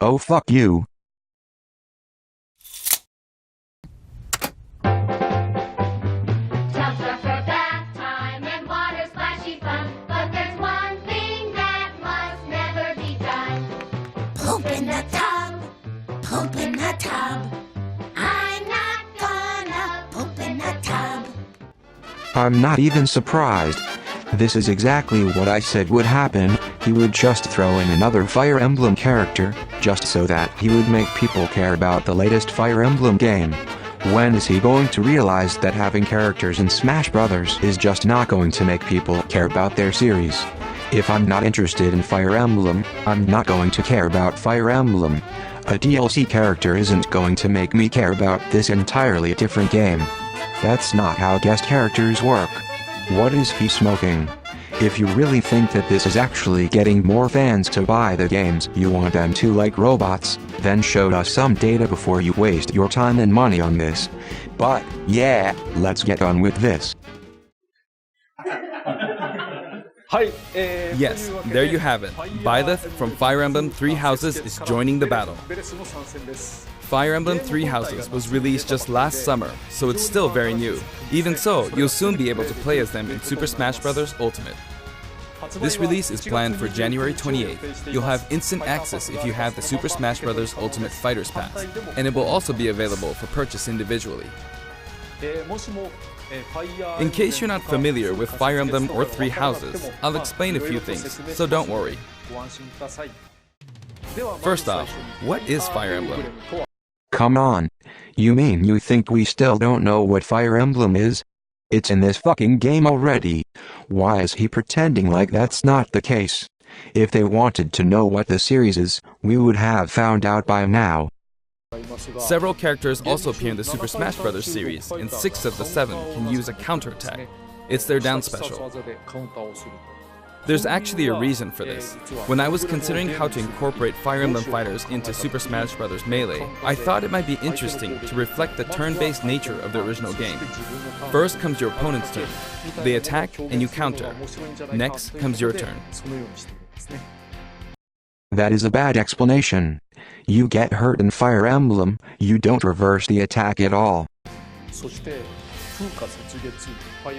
Oh fuck you. Tubs are for bath time and water splashy fun, but there's one thing that must never be done. Poop in the tub, poop in the tub. I'm not gonna poop in the tub. I'm not even surprised. This is exactly what I said would happen. He would just throw in another Fire Emblem character, just so that he would make people care about the latest Fire Emblem game. When is he going to realize that having characters in Smash Bros. Is just not going to make people care about their series? If I'm not interested in Fire Emblem, I'm not going to care about Fire Emblem. A DLC character isn't going to make me care about this entirely different game. That's not how guest characters work. What is he smoking? If you really think that this is actually getting more fans to buy the games you want them to like robots, then show us some data before you waste your time and money on this. But, yeah, let's get on with this. Yes, there you have it. Byleth from Fire Emblem Three Houses is joining the battle. Fire Emblem Three Houses was released just last summer, so it's still very new. Even so, you'll soon be able to play as them in Super Smash Bros. Ultimate. This release is planned for January 28th. You'll have instant access if you have the Super Smash Bros. Ultimate Fighters Pass, and it will also be available for purchase individually. In case you're not familiar with Fire Emblem or Three Houses, I'll explain a few things, so don't worry. First off, what is Fire Emblem? Come on. You mean you think we still don't know what Fire Emblem is? It's in this fucking game already. Why is he pretending like that's not the case? If they wanted to know what the series is, we would have found out by now. Several characters also appear in the Super Smash Bros. Series, and 6 of the 7 can use a counterattack. It's their down special. There's actually a reason for this. When I was considering how to incorporate Fire Emblem fighters into Super Smash Bros. Melee, I thought it might be interesting to reflect the turn-based nature of the original game. First comes your opponent's turn. They attack and you counter. Next comes your turn. That is a bad explanation. You get hurt in Fire Emblem, you don't reverse the attack at all.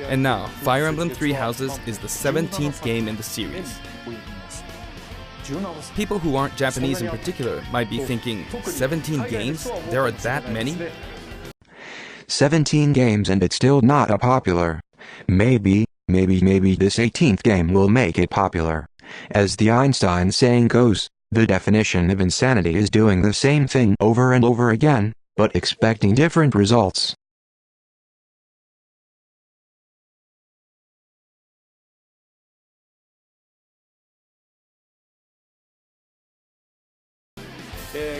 And now, Fire Emblem Three Houses is the 17th game in the series. People who aren't Japanese in particular might be thinking, 17 games? There are that many? 17 games and it's still not a popular. Maybe this 18th game will make it popular. As the Einstein saying goes, the definition of insanity is doing the same thing over and over again, but expecting different results.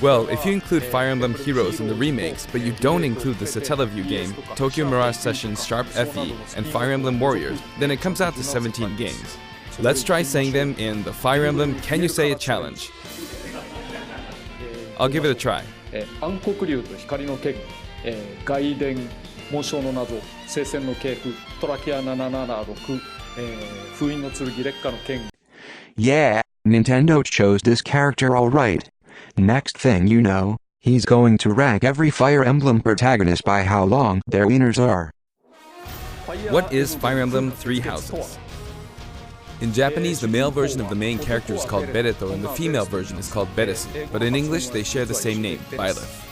Well, if you include Fire Emblem Heroes in the remakes, but you don't include the Satellaview game, Tokyo Mirage Sessions Sharp FE, and Fire Emblem Warriors, then it comes out to 17 games. Let's try saying them in the Fire Emblem Can You Say It challenge. I'll give it a try. 暗黒竜と光の剣、外伝、紋章の謎、聖戦の系譜、トラキア776、封印の剣、烈火の剣。 Yeah, Nintendo chose this character alright. Next thing you know, he's going to rank every Fire Emblem protagonist by how long their wieners are. What is Fire Emblem Three Houses? In Japanese, the male version of the main character is called Bereto and the female version is called Beresu, but in English they share the same name, Byleth.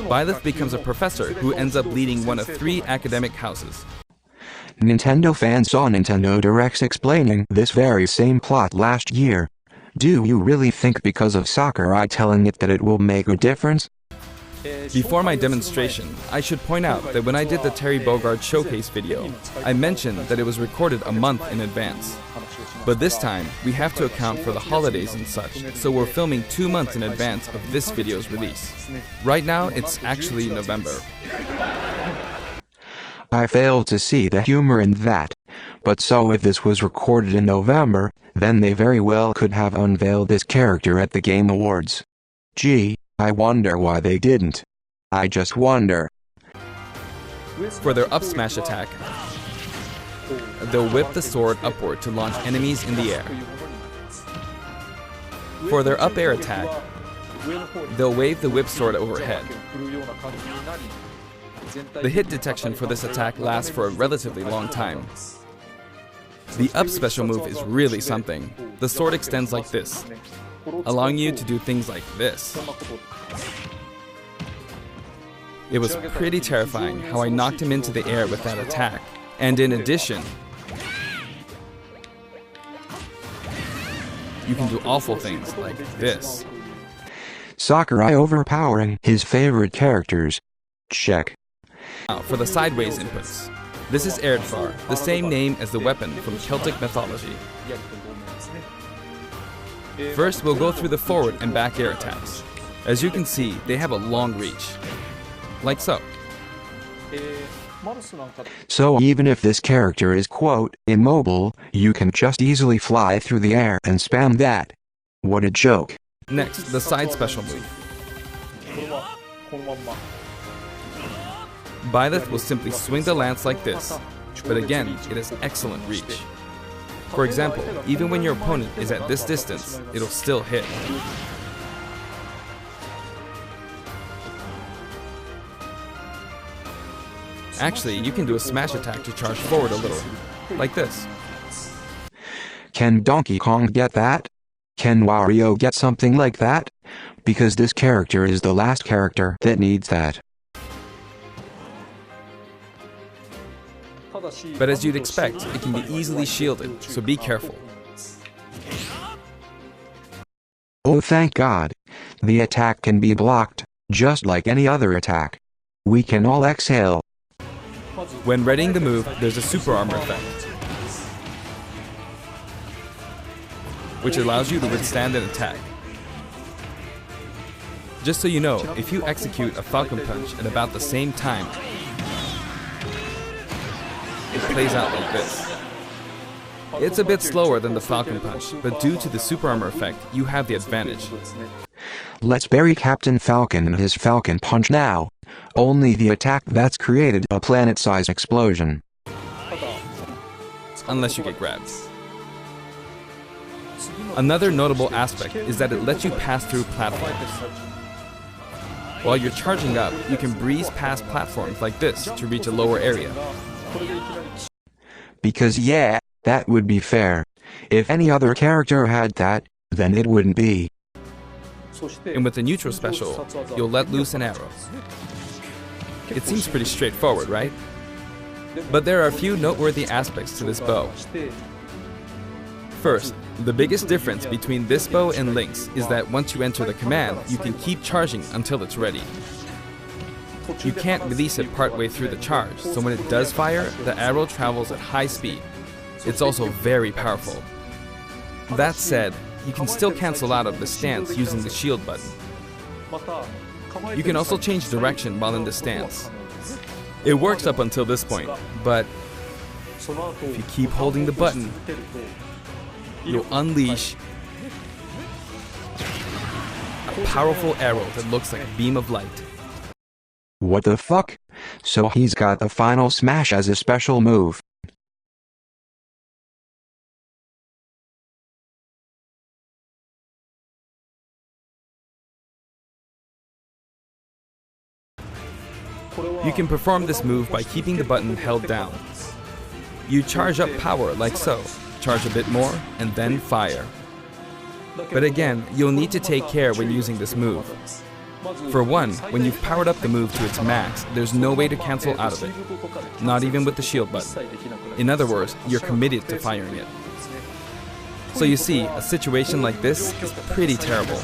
Byleth becomes a professor who ends up leading one of 3 academic houses. Nintendo fans saw Nintendo Directs explaining this very same plot last year. Do you really think because of Sakurai telling it that it will make a difference? Before my demonstration, I should point out that when I did the Terry Bogard showcase video, I mentioned that it was recorded a month in advance. But this time, we have to account for the holidays and such, so we're filming 2 months in advance of this video's release. Right now, it's actually November. I fail to see the humor in that. But so if this was recorded in November, then they very well could have unveiled this character at the Game Awards. Gee, I wonder why they didn't. I just wonder. For their up smash attack, they'll whip the sword upward to launch enemies in the air. For their up air attack, they'll wave the whip sword overhead. The hit detection for this attack lasts for a relatively long time. The up special move is really something. The sword extends like this, allowing you to do things like this. It was pretty terrifying how I knocked him into the air with that attack. And in addition, you can do awful things like this. Sakurai overpowering his favorite characters. Check. Now, for the sideways inputs. This is Erdvar, the same name as the weapon from Celtic mythology. First, we'll go through the forward and back air attacks. As you can see, they have a long reach. Like so. So even if this character is quote, immobile, you can just easily fly through the air and spam that. What a joke. Next, the side special move. Byleth will simply swing the lance like this, but again, it has excellent reach. For example, even when your opponent is at this distance, it'll still hit. Actually, you can do a smash attack to charge forward a little, like this. Can Donkey Kong get that? Can Wario get something like that? Because this character is the last character that needs that. But as you'd expect, it can be easily shielded, so be careful. Oh thank God. The attack can be blocked, just like any other attack. We can all exhale. When readying the move, there's a super armor effect, which allows you to withstand an attack. Just so you know, if you execute a Falcon Punch at about the same time, it plays out like this. It's a bit slower than the Falcon Punch, but due to the super armor effect, you have the advantage. Let's bury Captain Falcon and his Falcon Punch now. Only the attack that's created a planet-sized explosion. Unless you get grabbed. Another notable aspect is that it lets you pass through platforms. While you're charging up, you can breeze past platforms like this to reach a lower area. Because yeah, that would be fair. If any other character had that, then it wouldn't be. And with the neutral special, you'll let loose an arrow. It seems pretty straightforward, right? But there are a few noteworthy aspects to this bow. First, the biggest difference between this bow and Link's is that once you enter the command, you can keep charging until it's ready. You can't release it partway through the charge, so when it does fire, the arrow travels at high speed. It's also very powerful. That said, you can still cancel out of the stance using the shield button. You can also change direction while in the stance. It works up until this point, but if you keep holding the button, you'll unleash a powerful arrow that looks like a beam of light. What the fuck? So he's got the final smash as a special move. You can perform this move by keeping the button held down. You charge up power like so, charge a bit more, and then fire. But again, you'll need to take care when using this move. For one, when you've powered up the move to its max, there's no way to cancel out of it, not even with the shield button. In other words, you're committed to firing it. So you see, a situation like this is pretty terrible.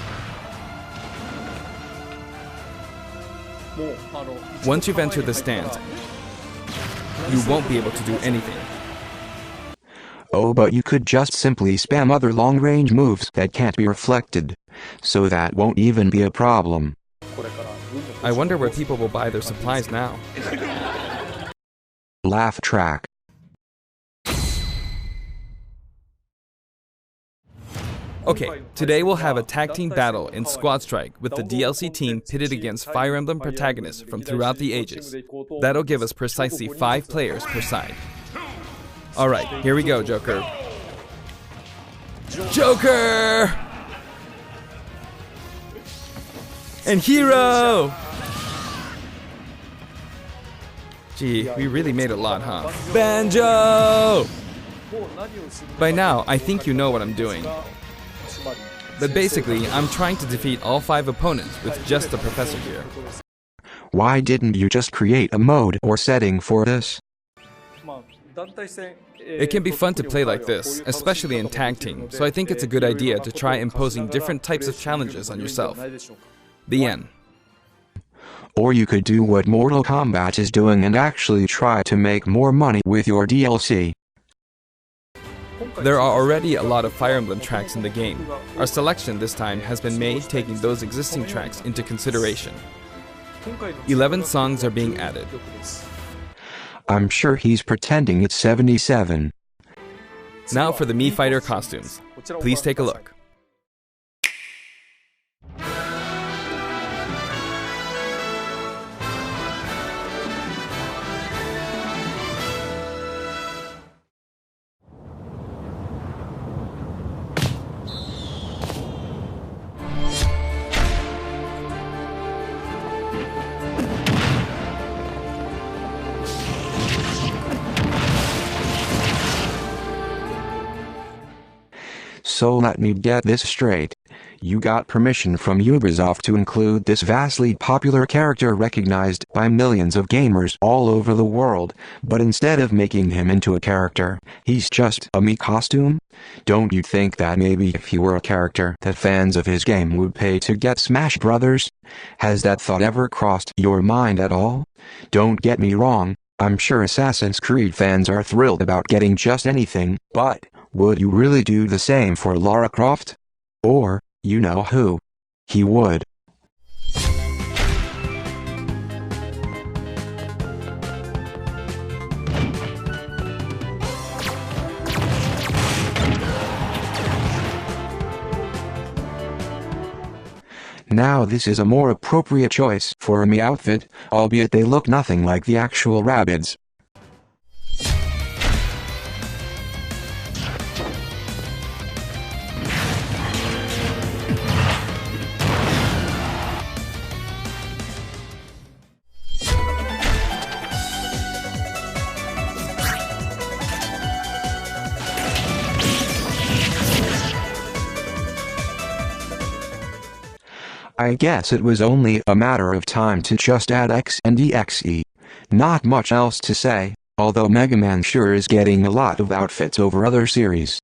Once you've entered the stance, you won't be able to do anything. Oh, but you could just simply spam other long-range moves that can't be reflected, so that won't even be a problem. I wonder where people will buy their supplies now. Laugh track. Okay, today we'll have a tag team battle in Squad Strike with the DLC team pitted against Fire Emblem protagonists from throughout the ages. That'll give us precisely 5 players per side. Alright, here we go, Joker. Joker! And Hero! Gee, we really made a lot, huh? Banjo! By now, I think you know what I'm doing. But basically, I'm trying to defeat all 5 opponents with just the professor here. Why didn't you just create a mode or setting for this? It can be fun to play like this, especially in tag team, so I think it's a good idea to try imposing different types of challenges on yourself. The end. Or you could do what Mortal Kombat is doing and actually try to make more money with your DLC. There are already a lot of Fire Emblem tracks in the game. Our selection this time has been made taking those existing tracks into consideration. 11 songs are being added. I'm sure he's pretending it's 77. Now for the Mii Fighter costumes. Please take a look. So let me get this straight. You got permission from Ubisoft to include this vastly popular character recognized by millions of gamers all over the world, but instead of making him into a character, he's just a Mii costume? Don't you think that maybe if he were a character that fans of his game would pay to get Smash Brothers? Has that thought ever crossed your mind at all? Don't get me wrong, I'm sure Assassin's Creed fans are thrilled about getting just anything, but would you really do the same for Lara Croft? Or, you know who? He would. Now this is a more appropriate choice for a Mii outfit, albeit they look nothing like the actual Rabbids. I guess it was only a matter of time to just add X and EXE. Not much else to say, although Mega Man sure is getting a lot of outfits over other series.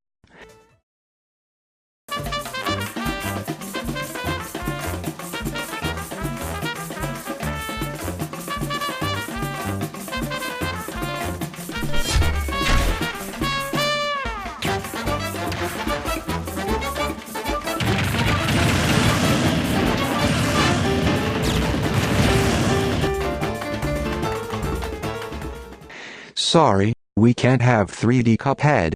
Sorry, we can't have 3D Cuphead.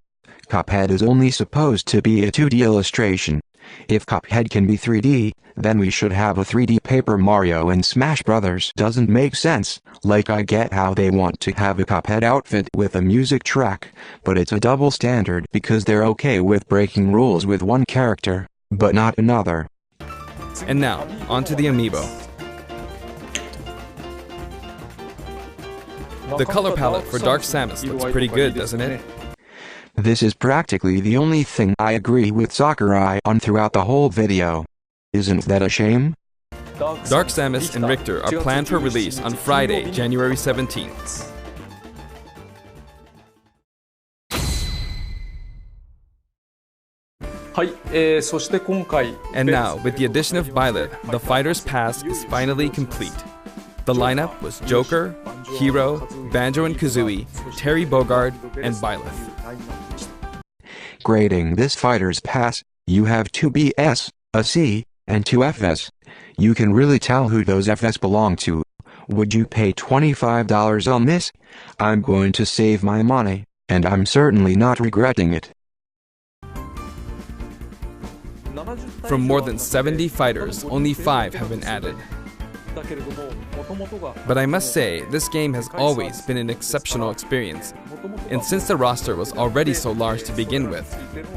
Cuphead is only supposed to be a 2D illustration. If Cuphead can be 3D, then we should have a 3D Paper Mario in Smash Brothers. Doesn't make sense. Like, I get how they want to have a Cuphead outfit with a music track, but it's a double standard because they're okay with breaking rules with one character, but not another. And now, onto the amiibo. The color palette for Dark Samus looks pretty good, doesn't it? This is practically the only thing I agree with Sakurai on throughout the whole video. Isn't that a shame? Dark Samus and Richter are planned for release on Friday, January 17th. And now, with the addition of Byleth, the Fighter's Pass is finally complete. The lineup was Joker, Hero, Banjo and Kazooie, Terry Bogard, and Byleth. Grading this Fighter's Pass, you have 2 BS, a C, and 2 FS. You can really tell who those FS belong to. Would you pay $25 on this? I'm going to save my money, and I'm certainly not regretting it. From more than 70 fighters, only 5 have been added. But I must say, this game has always been an exceptional experience. And since the roster was already so large to begin with,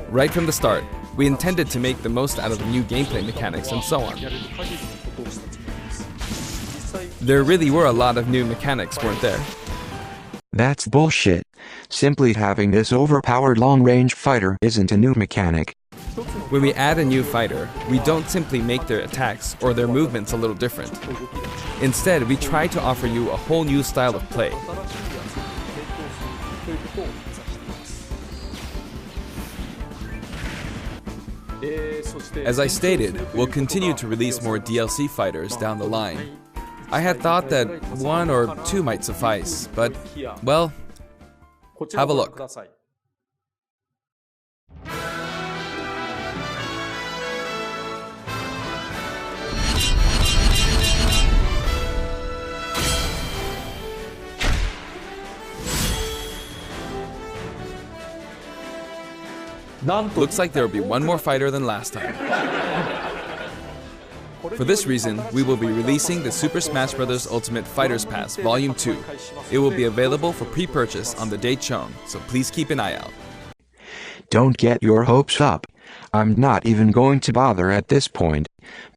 right from the start, we intended to make the most out of the new gameplay mechanics and so on. There really were a lot of new mechanics, weren't there? That's bullshit. Simply having this overpowered long-range fighter isn't a new mechanic. When we add a new fighter, we don't simply make their attacks or their movements a little different. Instead, we try to offer you a whole new style of play. As I stated, we'll continue to release more DLC fighters down the line. I had thought that 1 or 2 might suffice, but, well, have a look. Looks like there will be one more fighter than last time. For this reason, we will be releasing the Super Smash Bros. Ultimate Fighters Pass Volume 2. It will be available for pre-purchase on the date shown, so please keep an eye out. Don't get your hopes up. I'm not even going to bother at this point.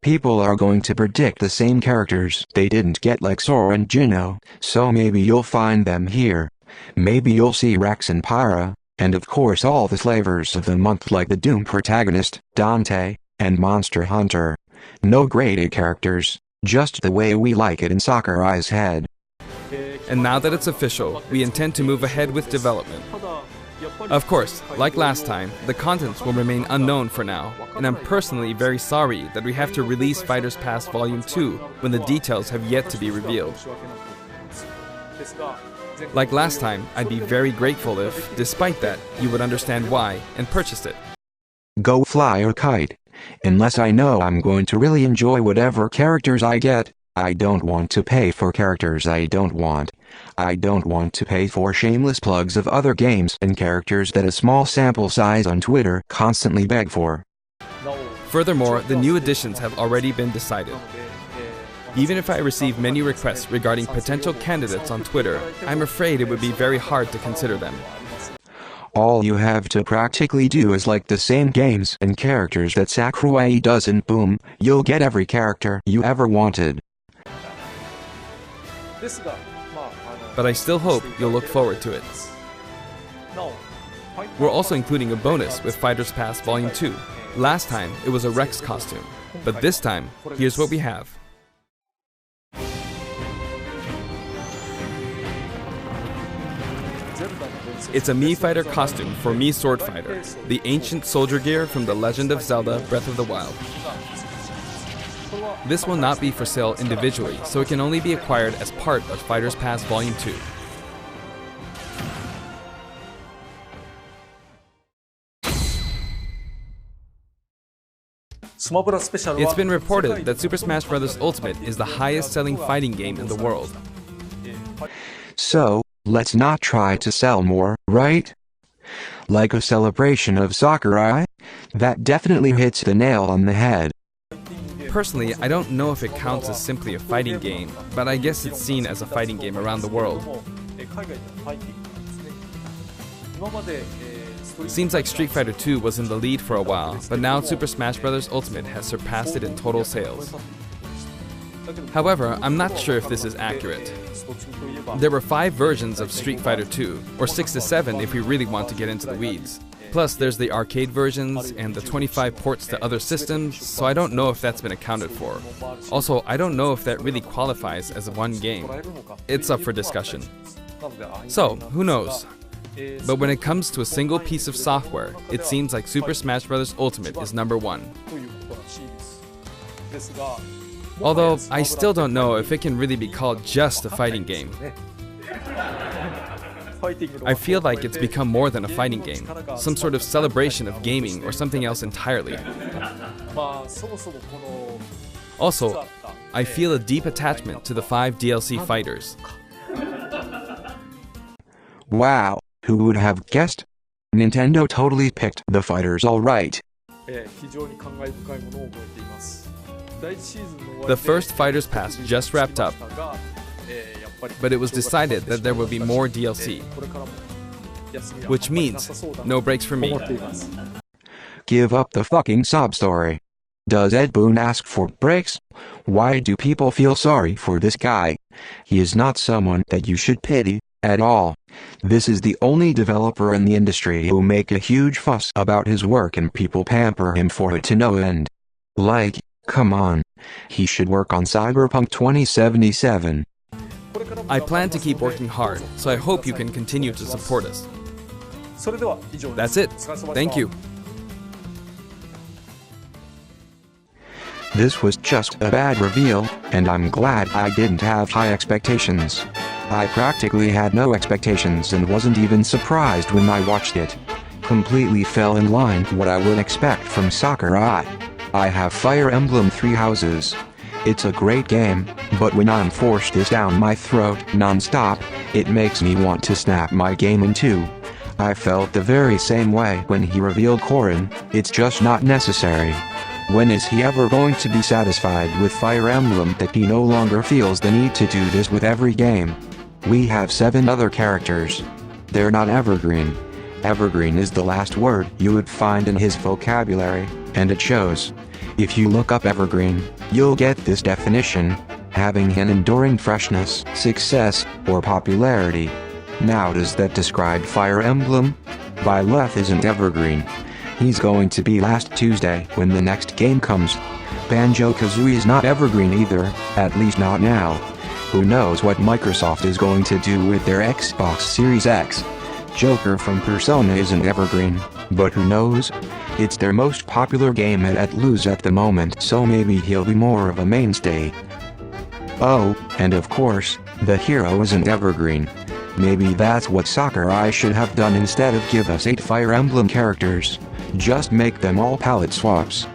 People are going to predict the same characters they didn't get, like Sora and Gino, so maybe you'll find them here. Maybe you'll see Rex and Pyra, and of course all the flavors of the month like the Doom protagonist, Dante, and Monster Hunter. No graded characters, just the way we like it in Sakurai's head. And now that it's official, we intend to move ahead with development. Of course, like last time, the contents will remain unknown for now, and I'm personally very sorry that we have to release Fighters Pass Volume 2 when the details have yet to be revealed. Like last time, I'd be very grateful if, despite that, you would understand why and purchase it. Go fly a kite. Unless I know I'm going to really enjoy whatever characters I get, I don't want to pay for characters I don't want. I don't want to pay for shameless plugs of other games and characters that a small sample size on Twitter constantly beg for. Furthermore, the new additions have already been decided. Even if I receive many requests regarding potential candidates on Twitter, I'm afraid it would be very hard to consider them. All you have to practically do is like the same games and characters that Sakurai does, and boom, you'll get every character you ever wanted. But I still hope you'll look forward to it. We're also including a bonus with Fighters Pass Volume 2. Last time, it was a Rex costume, but this time, here's what we have. It's a Mii Fighter costume for Mii Sword Fighter, the ancient soldier gear from The Legend of Zelda Breath of the Wild. This will not be for sale individually, so it can only be acquired as part of Fighters Pass Volume 2. It's been reported that Super Smash Bros. Ultimate is the highest-selling fighting game in the world. So, let's not try to sell more, right? Like a celebration of Sakurai? That definitely hits the nail on the head. Personally, I don't know if it counts as simply a fighting game, but I guess it's seen as a fighting game around the world. Seems like Street Fighter 2 was in the lead for a while, but now Super Smash Bros. Ultimate has surpassed it in total sales. However, I'm not sure if this is accurate. There were 5 versions of Street Fighter 2, or 6 to 7 if we really want to get into the weeds. Plus, there's the arcade versions and the 25 ports to other systems, so I don't know if that's been accounted for. Also, I don't know if that really qualifies as one game. It's up for discussion. So, who knows? But when it comes to a single piece of software, it seems like Super Smash Bros. Ultimate is number 1. Although, I still don't know if it can really be called just a fighting game. I feel like it's become more than a fighting game, some sort of celebration of gaming or something else entirely. Also, I feel a deep attachment to the 5 DLC fighters. Wow, who would have guessed? Nintendo totally picked the fighters all right. The first Fighters Pass just wrapped up, but it was decided that there will be more DLC, which means no breaks for me. Give up the fucking sob story. Does Ed Boon ask for breaks? Why do people feel sorry for this guy? He is not someone that you should pity at all. This is the only developer in the industry who make a huge fuss about his work and people pamper him for it to no end. Like, come on. He should work on Cyberpunk 2077. I plan to keep working hard, so I hope you can continue to support us. That's it. Thank you. This was just a bad reveal, and I'm glad I didn't have high expectations. I practically had no expectations and wasn't even surprised when I watched it. Completely fell in line what I would expect from Sakurai. I have Fire Emblem Three Houses. It's a great game, but when I'm forced this down my throat non-stop, it makes me want to snap my game in two. I felt the very same way when he revealed Corrin. It's just not necessary. When is he ever going to be satisfied with Fire Emblem that he no longer feels the need to do this with every game? We have 7 other characters. They're not evergreen. Evergreen is the last word you would find in his vocabulary, and it shows. If you look up evergreen, you'll get this definition: having an enduring freshness, success, or popularity. Now does that describe Fire Emblem? Byleth isn't evergreen. He's going to be last Tuesday when the next game comes. Banjo-Kazooie is not evergreen either, at least not now. Who knows what Microsoft is going to do with their Xbox Series X? Joker from Persona isn't evergreen, but who knows? It's their most popular game at lose at the moment, so maybe he'll be more of a mainstay. Oh, and of course, the hero isn't evergreen. Maybe that's what Sakurai should have done instead of give us 8 Fire Emblem characters. Just make them all palette swaps.